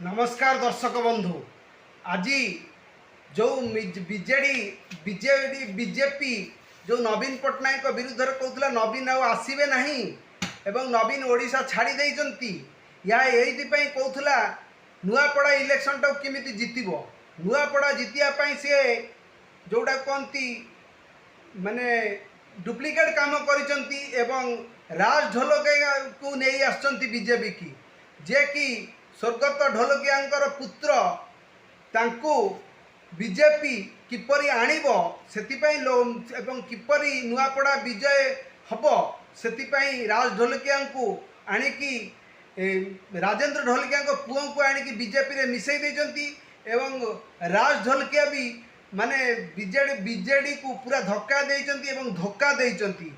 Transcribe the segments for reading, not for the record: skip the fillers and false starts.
नमस्कार दर्शक बंधु। आज जो बीजेपी जो नवीन पट्टनायक विरुद्ध में कहला नवीन आसवे ना एवं नवीन ओडिशा छाड़ी देइचंती या एइथिपाई कहला नुआपड़ा इलेक्शन टाक केमिति जितिबो नुआपड़ा जितियापाई सी जोड़ा कहती माने डुप्लिकेट काम करिसंती एवं राज ढोलकिया को नहीं आसचंती बीजेपी की जे कि स्वर्गत ढोलकिया पुत्र तांको बीजेपी किपरि आणिबो सेतिपाई एवं किपरि नुआपड़ा विजय हबो सेतिपाई राज ढोलकिया को आनिकी राजेंद्र ढोलकिया पुओ को आनिकी बीजेपी रे मिसई देजंती एवं राज ढोलकिया भी माने बीजेडी को पूरा धक्का देइचंती एवं धोखा देइचंती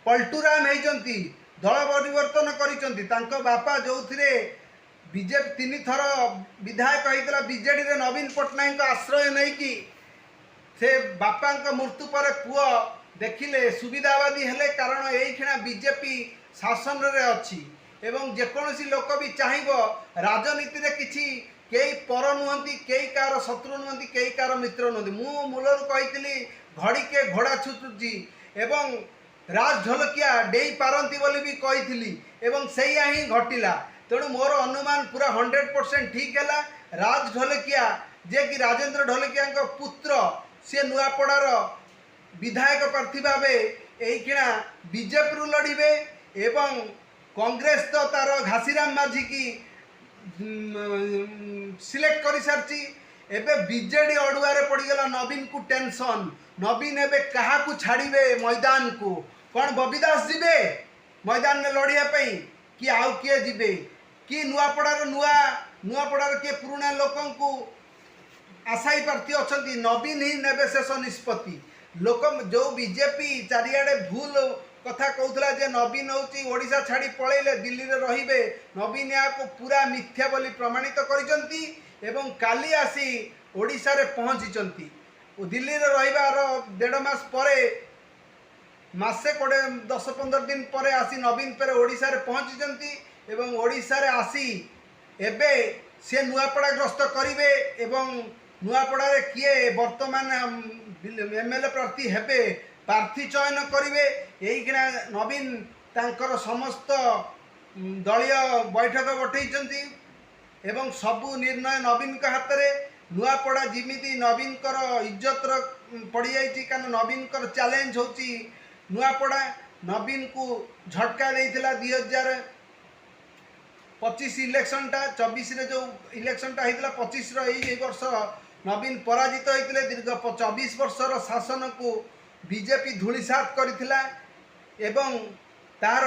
पलटूराम होइचंती दल परिवर्तन करिचंती तांको बापा जोथिरे बीजेपी 3 थर विधायक होता बीजेडी रे नवीन पट्टनायक आश्रय नहीं कि से बापा मृत्यु पर पुओ देखिले सुविधावादी हेले कारण यही बीजेपी शासन रे अच्छी एवं जेकोसी लोक भी चाहिए राजनीति रे किछि कई पर नुहति कई कार शत्रु नुहति कई कार मित्र नुहति मु मूलर कही घड़ी के घोड़ा छुटुची एवं राज ढोलकिया डेई पारती बोली भी कही एवं सैया ही घटिला तेणु मोर अनुमान पूरा 100% ठीक है। राज ढोलकिया जे कि राजेंद्र ढोलकिया पुत्र सी नुआपड़ार विधायक प्रार्थी भाव यहीकिना बीजेपी लड़े एवं कांग्रेस तो तार घासीराम माझी की सिलेक्ट कर सारी एवं बीजेडी अड़ुआर पड़गला नवीन को टेंशन नवीन एवं क्या छाड़े मैदान को कौन बबीदास जीवे मैदान में लड़ाई कि आउ किए जीवे कि नुआपड़ार नुआपड़ार किए पुराणा लोक आशायी प्रार्थी अच्छा नवीन ही नेबे शेष निष्पत्ति लोक जो बीजेपी चारिआडे भूल कथा कहूला जे नवीन हूँ ओडिशा छाड़ी पलैले दिल्ली रे रहिबे नवीन या को पूरा मिथ्या बोली प्रमाणित करिसंती एवं काली आसी ओडिशा रे पहुँची दिल्ली रे रहिबार 1.5 मास परे मासे 10-15 दिन पर आसी नवीन पर ओडिशा रे पहुँची एवं ओडिशा रे आसी एबे से नुआपड़ा ग्रस्त करिवे एवं नुआपड़ा रे किए वर्तमान एमएलए प्रार्थी हेबे प्रार्थी चयन करिवे यहीकिना नवीन तांकर समस्त दलीय बैठक बठैचंती एवं सबू निर्णय नवीन का हाथ में नुआपड़ा जिमिति नवीन कर इज्जत पड़ जाइए कारण नवीन कर चैलेंज होची नुआपड़ा नवीन को झटका देइथिला 2025 इलेक्शन टा 24 रे जो इलेक्शन टा होइतिला 25 रो एई वर्ष नवीन पराजित होइतिले दीर्घ 24 वर्षर शासन को बीजेपी धूलिसात करिथिला एवं तार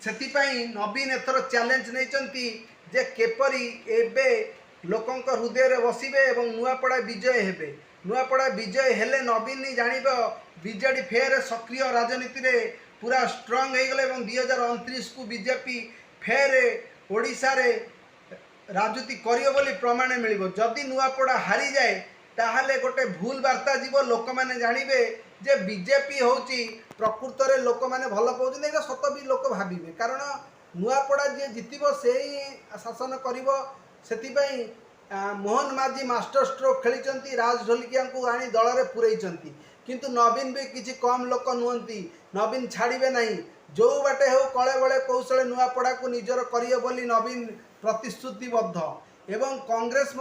सेतिपाई नवीन एथर चैलेंज नैचंती जे केपरी एबे लोकंक हृदय रे बसिबे एवं नुआपड़ा विजय हेबे नुआपड़ा विजय हेले नवीन ही जानिब बीजेडी फेर सक्रिय राजनीति रे पूरा स्ट्रांग हो गले एवं 2029 को बीजेपी फेर ओडिशा रे राजनीति करियो बोली प्रमाण मिलिबो जदि नुआपड़ा हारी जाए ताहले गोटे भूल वार्ता जीव लोक माने जानिबे जे बीजेपी होची प्रकृत रे लोक माने भल पाउछन एटा सत भी लोक भाबिबे कारण नुआपड़ा जे जितिबो सेही शासन करिवो सेतिपई मोहन माझी मास्टर स्ट्रोक खेली राज ढोलकिया को आनी दल में पुरई किंतु नवीन भी किसी कम लोक नुहति नवीन छाड़े ना जो बाटे हो कले बड़े कौशल नुआपड़ा को निजर करिए बोली नवीन प्रतिश्रुतिबद्ध एवं कांग्रेस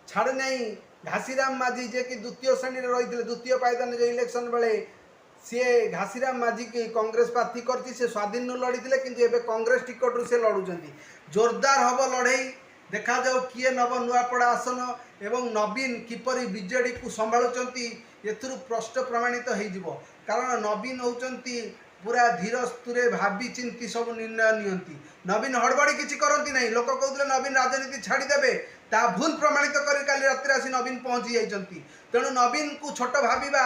छाड़े नहीं घासीराम माझी जे कि द्वितीय श्रेणी रही द्वितीय पायदान जो इलेक्शन बेले सी घासीराम माझी की कांग्रेस प्रार्थी करती से स्वाधीन लड़ी किंतु एबे कांग्रेस टिकट रू से लड़ुंट जोरदार हम लड़ई देखा जाऊ किए नव नुआपड़ा आसन एवं नवीन किपरि बीजेडी को संभालुचंती एथुरु प्रश्न प्रमाणित हो कारण नवीन होचंती पूरा धीर स्तूरे भावी चिंती सब निर्णय नियंती नवीन हड़बड़ी किसी करती नहीं लोक कहते नवीन राजनीति छाड़देवे ता भूल प्रमाणित कर काली रात्रि आसी नवीन पहुँची जाइछंती तेणु नवीन को छोट भाविबा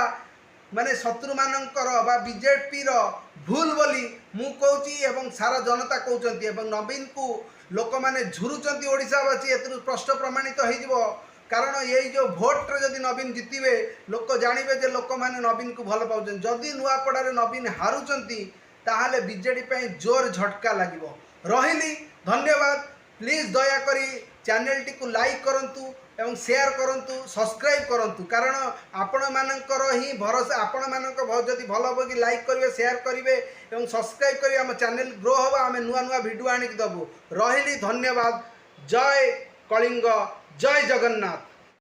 माने शत्रु मानकर बा बीजेपी रो भूल बोली मु कहूची एवं सारा जनता कहउचंती एवं नवीन को लोक माने झुरुचंती ओडिशावासी एतरु प्रश्न प्रमाणित हो कारण यही जो भोट रे जदि नवीन जितिबे लोक जानिबे जे लोक माने नवीन को भल पाउछन जदि नुआपड़ा रे नवीन हारुचंती ताहाले बीजेडी पे जोर झटका लागिबो रहिली धन्यवाद प्लीज दयाकोरी चैनल टी को लाइक करंतु एवं शेयर करंतु सब्सक्राइब करंतु कारण आपण मानकर ही भरोसा आपण मानक जदि भल हम कि लाइक करेंगे शेयर करेंगे एवं सब्सक्राइब करेंगे आम चैनल ग्रो हम आम नुआ नुआ वीडियो आनिक दबू रही धन्यवाद। जय कलिंग जय जगन्नाथ।